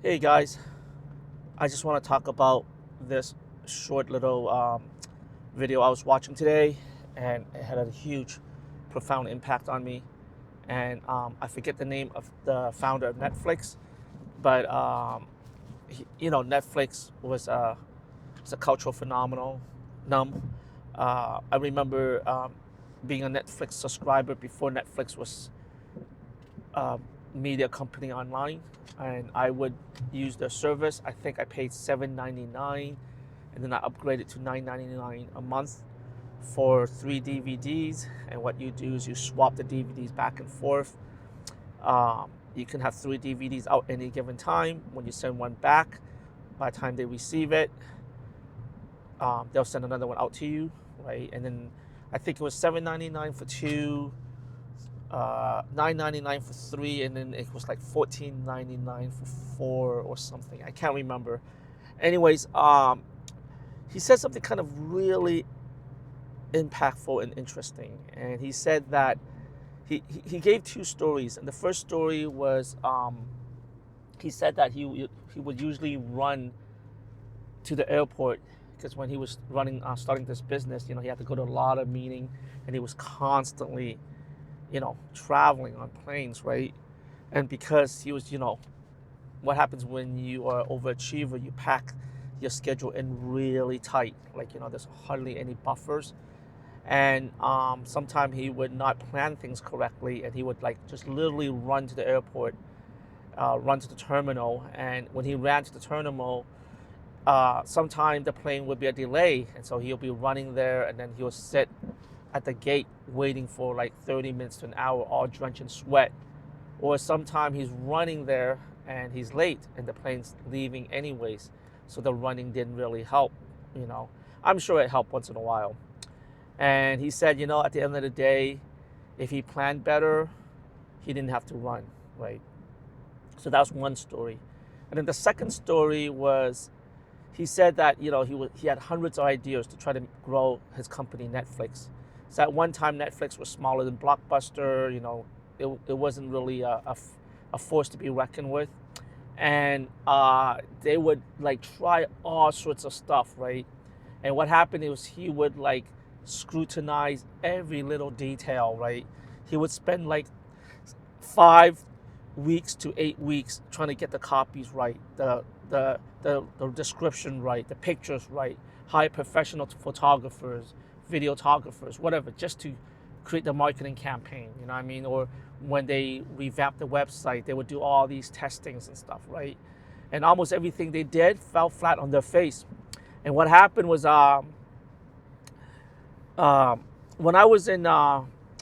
Hey guys, I just want to talk about this short little video I was watching today, and it had a huge, profound impact on me. And I forget the name of the founder of Netflix, but Netflix was a cultural phenomenon. I remember being a Netflix subscriber before Netflix was uh, media company online, and I would use their service. I think I paid $7.99, and then I upgraded to $9.99 a month for 3 DVDs. And what you do is you swap the DVDs back and forth. You can have 3 DVDs out any given time. When you send one back, by the time they receive it, they'll send another one out to you, right? And then I think it was $7.99 for two, $9.99 for three, and then it was like $14.99 for four or something. I can't remember. Anyways, he said something kind of really impactful and interesting, and he said that he gave two stories, and the first story was he said that he would usually run to the airport because when he was starting this business, he had to go to a lot of meetings, and he was constantly traveling on planes, right? And because he was, what happens when you are an overachiever, you pack your schedule in really tight. Like, there's hardly any buffers. And sometimes he would not plan things correctly, and he would like just literally run to the airport, run to the terminal. And when he ran to the terminal, sometimes the plane would be a delay. And so he'll be running there, and then he'll sit at the gate waiting for like 30 minutes to an hour, all drenched in sweat. Or sometimes he's running there and he's late and the plane's leaving anyways. So the running didn't really help, you know. I'm sure it helped once in a while. And he said, at the end of the day, if he planned better, he didn't have to run, right? So that's one story. And then the second story was he said that, he had hundreds of ideas to try to grow his company, Netflix. So at one time, Netflix was smaller than Blockbuster. It wasn't really a force to be reckoned with. And they would like try all sorts of stuff, right? And what happened was he would like scrutinize every little detail, right? He would spend like 5 weeks to 8 weeks trying to get the copies right, the description right, the pictures right, hire professional photographers, videographers, whatever, just to create the marketing campaign, you know what I mean? Or when they revamp the website, they would do all these testings and stuff, right? And almost everything they did fell flat on their face. And what happened was when I was in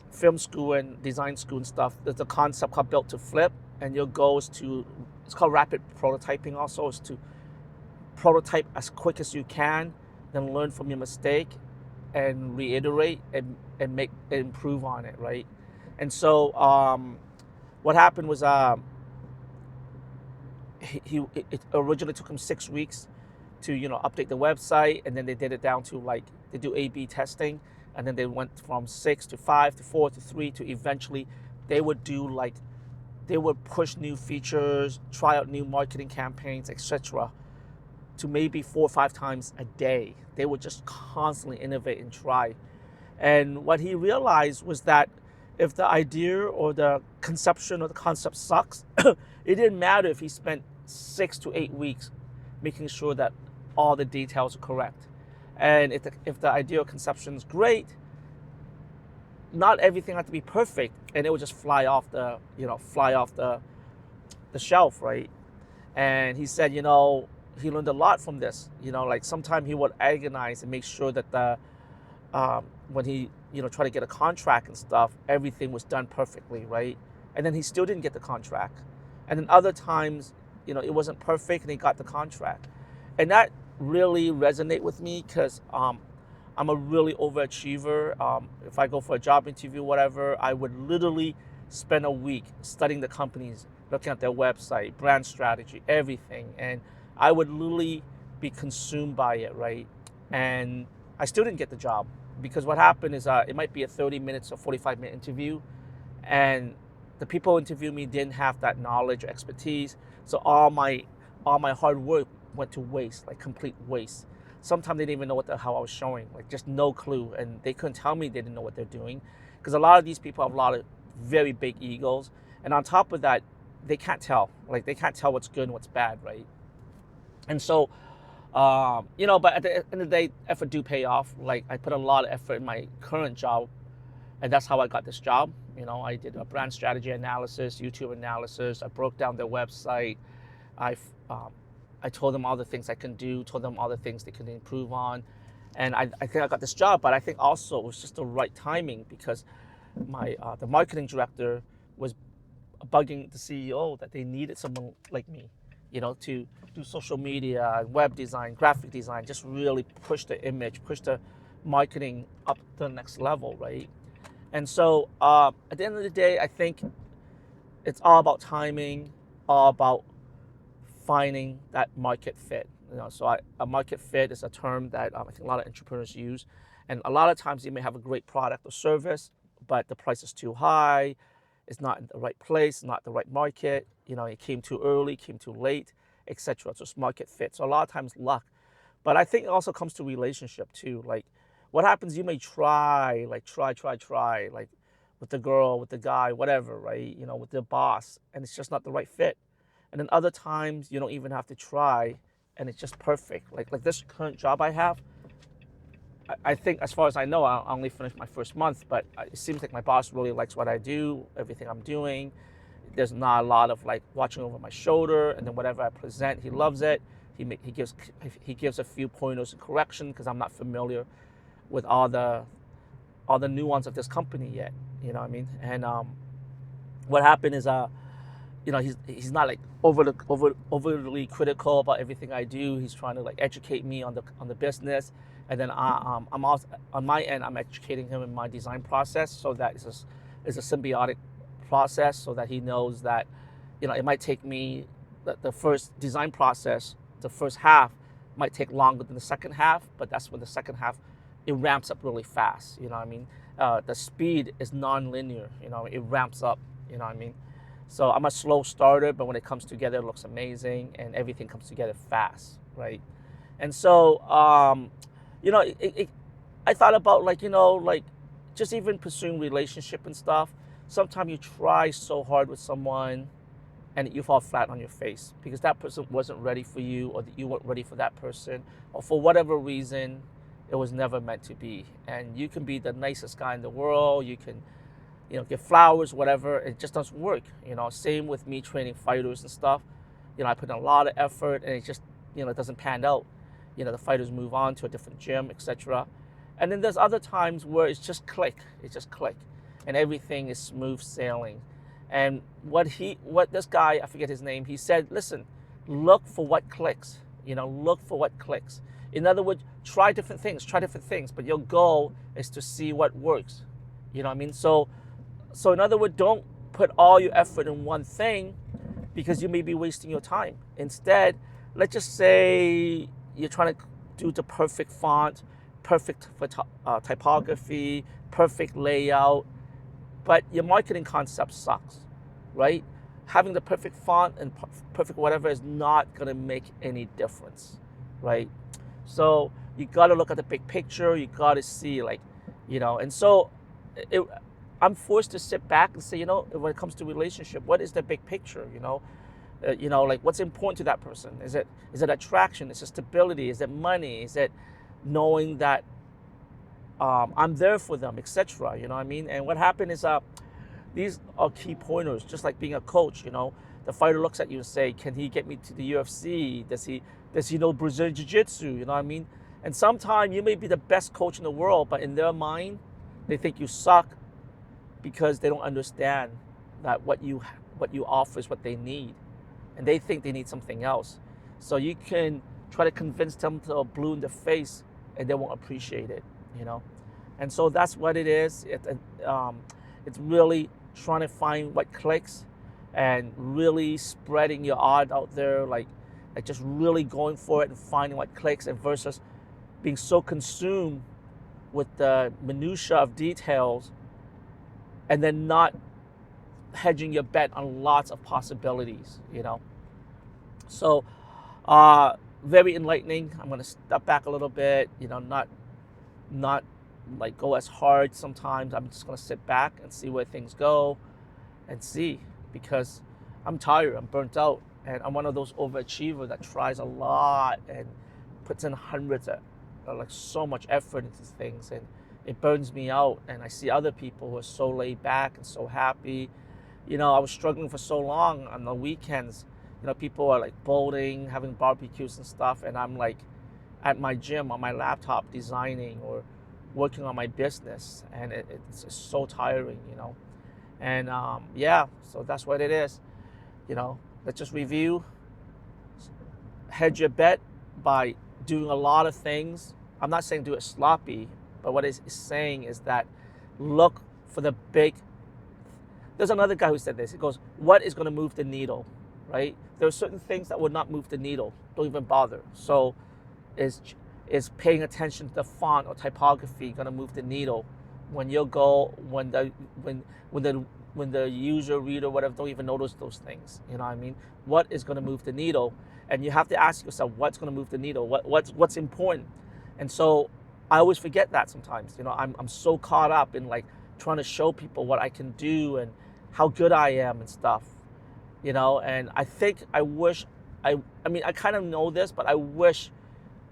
film school and design school and stuff, there's a concept called built to flip, and your goal is it's called rapid prototyping also, is to prototype as quick as you can, then learn from your mistake and reiterate and make improve on it, right? And so what happened was it originally took him 6 weeks to update the website, and then they did it down to like they do A/B testing, and then they went from 6 to 5 to 4 to 3 to eventually they would do like they would push new features, try out new marketing campaigns, etc. to maybe 4 or 5 times a day. They would just constantly innovate and try. And what he realized was that if the idea or the conception or the concept sucks, it didn't matter if he spent 6 to 8 weeks making sure that all the details are correct. And if the idea or conception is great, not everything had to be perfect, and it would just fly off the shelf, right? And he said, he learned a lot from this. Like sometimes he would agonize and make sure that when he tried to get a contract and stuff, everything was done perfectly, right? And then he still didn't get the contract. And then other times, it wasn't perfect and he got the contract. And that really resonate with me because I'm a really overachiever. If I go for a job interview, whatever, I would literally spend a week studying the companies, looking at their website, brand strategy, everything. And I would literally be consumed by it, right? And I still didn't get the job because what happened is it might be a 30 minutes or 45-minute interview, and the people who interviewed me didn't have that knowledge or expertise. So all my all my hard work went to waste, like complete waste. Sometimes they didn't even know what the hell I was showing, like just no clue, and they couldn't tell me they didn't know what they're doing, because a lot of these people have a lot of very big egos, and on top of that, they can't tell, like they can't tell what's good and what's bad, right? And so, but at the end of the day, effort do pay off. Like I put a lot of effort in my current job, and that's how I got this job. I did a brand strategy analysis, YouTube analysis. I broke down their website. I um, I told them all the things I can do, told them all the things they can improve on, and I think I got this job. But I think also it was just the right timing, because the marketing director was bugging the CEO that they needed someone like me, to do social media, web design, graphic design, just really push the image, push the marketing up to the next level, right? And so at the end of the day, I think it's all about timing, all about finding that market fit. A market fit is a term that I think a lot of entrepreneurs use, and a lot of times you may have a great product or service, but the price is too high, it's not in the right place, not the right market. It came too early, came too late, etc. So it's market fit. So a lot of times luck, but I think it also comes to relationship too. Like, what happens? You may try, like with the girl, with the guy, whatever, right? With the boss, and it's just not the right fit. And then other times you don't even have to try, and it's just perfect. Like this current job I have, I think, as far as I know, I only finished my first month, but it seems like my boss really likes what I do, everything I'm doing. There's not a lot of like watching over my shoulder, and then whatever I present, he loves it. He gives a few pointers and correction, because I'm not familiar with all the nuance of this company yet. You know what I mean? And what happened is he's not like overly critical about everything I do. He's trying to like educate me on the business, and then I'm also on my end, I'm educating him in my design process, so that it's a symbiotic process, so that he knows that it might take me the first design process, the first half might take longer than the second half, but that's when the second half it ramps up really fast. You know what I mean? The speed is non-linear. It ramps up. You know what I mean? So I'm a slow starter, but when it comes together, it looks amazing, and everything comes together fast, right? And so, I thought about like just even pursuing relationship and stuff. Sometimes you try so hard with someone, and you fall flat on your face because that person wasn't ready for you, or that you weren't ready for that person, or for whatever reason, it was never meant to be. And you can be the nicest guy in the world. You can give flowers, whatever, it just doesn't work. Same with me training fighters and stuff. I put in a lot of effort, and it just, it doesn't pan out. The fighters move on to a different gym, etc. And then there's other times where it's just click, and everything is smooth sailing. And what this guy, I forget his name, he said, listen, look for what clicks. Look for what clicks. In other words, try different things, but your goal is to see what works. You know what I mean? So in other words, don't put all your effort in one thing, because you may be wasting your time. Instead, let's just say you're trying to do the perfect font, perfect typography, perfect layout, but your marketing concept sucks, right? Having the perfect font and perfect whatever is not going to make any difference, right? So you got to look at the big picture. You got to see, and so I'm forced to sit back and say, when it comes to relationship, what is the big picture? Like what's important to that person? Is it attraction? Is it stability? Is it money? Is it knowing that I'm there for them, etc. You know what I mean? And what happened is these are key pointers, just like being a coach. The fighter looks at you and say, can he get me to the UFC? Does he know Brazilian Jiu-Jitsu? You know what I mean? And sometimes you may be the best coach in the world, but in their mind, they think you suck, because they don't understand that what you offer is what they need, and they think they need something else. So you can try to convince them to blue in the face, and they won't appreciate it. And so that's what it is. It's really trying to find what clicks, and really spreading your art out there, like just really going for it and finding what clicks, and versus being so consumed with the minutia of details, and then not hedging your bet on lots of possibilities. So Very enlightening. I'm gonna step back a little bit, not like go as hard sometimes. I'm just gonna sit back and see where things go and see, because I'm tired, I'm burnt out, and I'm one of those overachiever that tries a lot and puts in hundreds of like so much effort into things, and it burns me out. And I see other people who are so laid back and so happy. I was struggling for so long on the weekends. People are like bowling, having barbecues and stuff, and I'm like at my gym on my laptop designing or working on my business, and it's just so tiring. And yeah, so that's what it is. Let's just review. Hedge your bet by doing a lot of things. I'm not saying do it sloppy, but what it's saying is that look for the big. There's another guy who said this. He goes, what is going to move the needle, right? There are certain things that would not move the needle. Don't even bother. So is paying attention to the font or typography going to move the needle? When the user, reader, whatever, don't even notice those things. You know what I mean? What is going to move the needle? And you have to ask yourself, what's going to move the needle? What's important? And so I always forget that sometimes. I'm so caught up in like trying to show people what I can do and how good I am and stuff. And I wish I kind of know this, but I wish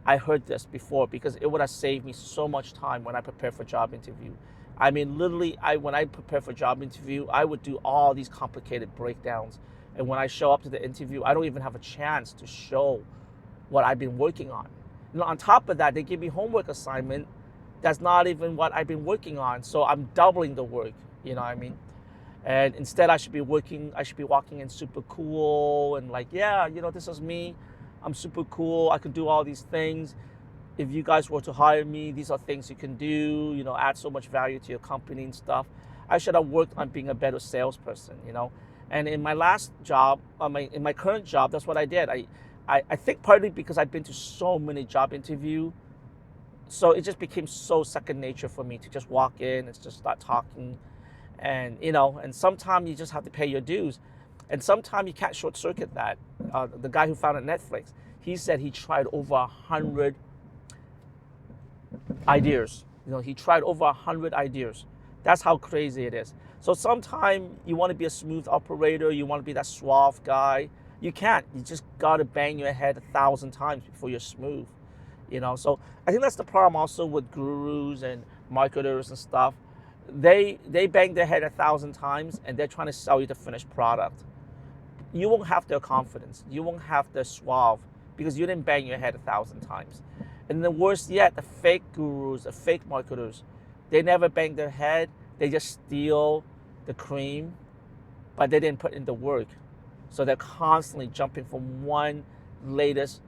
I heard this before, because it would have saved me so much time when I prepare for job interview. Literally, when I prepare for job interview, I would do all these complicated breakdowns. And when I show up to the interview, I don't even have a chance to show what I've been working on. On top of that, they give me homework assignment that's not even what I've been working on. So I'm doubling the work, you know what I mean? And instead I should be walking in super cool and like, yeah, this is me. I'm super cool. I can do all these things. If you guys were to hire me, these are things you can do, add so much value to your company and stuff. I should have worked on being a better salesperson, And in my last job, in my current job, that's what I did. I think partly because I've been to so many job interviews, so it just became so second nature for me to just walk in and just start talking. And, and sometimes you just have to pay your dues. And sometimes you can't short circuit that. The guy who founded Netflix, he said he tried over 100 ideas. He tried over 100 ideas. That's how crazy it is. So sometimes you want to be a smooth operator, you want to be that suave guy. You can't. You just got to bang your head 1,000 times before you're smooth. So I think that's the problem also with gurus and marketers and stuff. They bang their head 1,000 times and they're trying to sell you the finished product. You won't have their confidence. You won't have their suave because you didn't bang your head 1,000 times. And the worst yet, the fake gurus, the fake marketers, they never bang their head. They just steal the cream, but they didn't put in the work. So they're constantly jumping from one latest,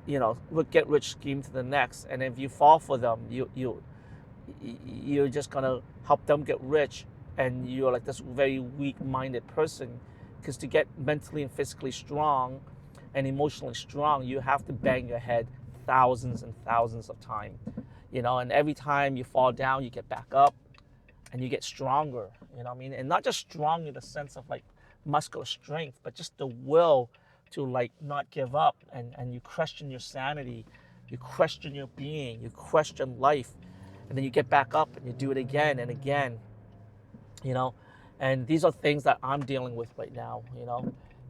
get rich scheme to the next. And if you fall for them, you're just gonna help them get rich, and you're like this very weak-minded person. Because to get mentally and physically strong and emotionally strong, you have to bang your head thousands and thousands of times. And every time you fall down, you get back up and you get stronger. And not just strong in the sense of like muscular strength, but just the will to like not give up, and you question your sanity, you question your being, you question life, and then you get back up and you do it again and again. And these are things that I'm dealing with right now,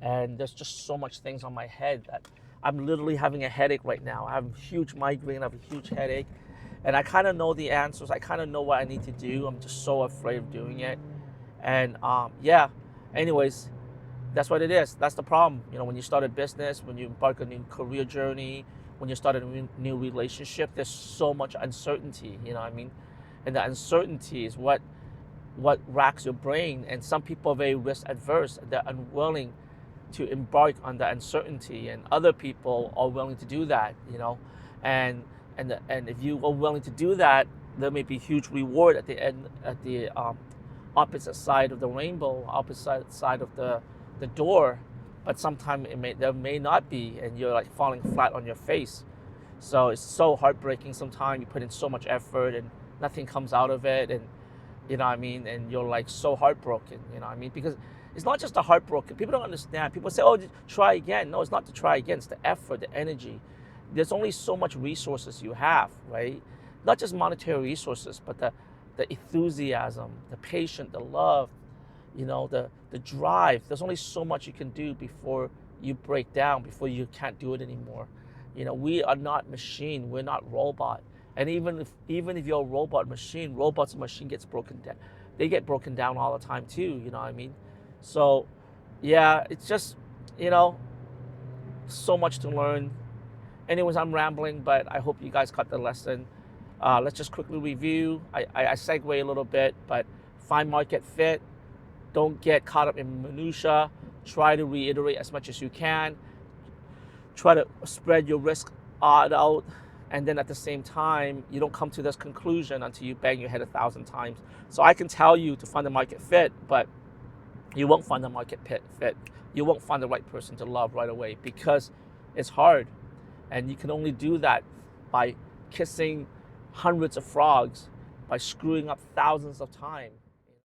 and there's just so much things on my head that I'm literally having a headache right now. I have a huge migraine, I have a huge headache, and I kind of know the answers. I kind of know what I need to do. I'm just so afraid of doing it. And yeah, anyways, that's what it is. That's the problem. When you start a business, when you embark on a new career journey, when you start a new relationship, there's so much uncertainty, And the uncertainty is what racks your brain. And some people are very risk adverse. They're unwilling to embark on the uncertainty, and other people are willing to do that, And if you are willing to do that, there may be huge reward at the end, at the opposite side of the rainbow, opposite side of the door. But sometimes there may not be, and you're like falling flat on your face. So it's so heartbreaking. Sometimes you put in so much effort and nothing comes out of it, and and you're like so heartbroken, because It's not just the heartbroken. People don't understand. People say, oh, try again. No, it's not to try again. It's the effort, the energy. There's only so much resources you have, right? Not just monetary resources, but the enthusiasm, the patience, the love, the drive. There's only so much you can do before you break down, before you can't do it anymore. We are not machine. We're not robot. And even if you're a robot machine, robots and machine gets broken down. They get broken down all the time too. You know what I mean? So, yeah, it's just you know so much to learn. Anyways, I'm rambling, but I hope you guys got the lesson. Let's just quickly review. I segue a little bit, but find market fit. Don't get caught up in minutia. Try to reiterate as much as you can. Try to spread your risk out, and then at the same time, you don't come to this conclusion until you bang your head 1,000 times. So I can tell you to find the market fit, but you won't find the market fit. You won't find the right person to love right away because it's hard. And you can only do that by kissing hundreds of frogs, by screwing up thousands of times.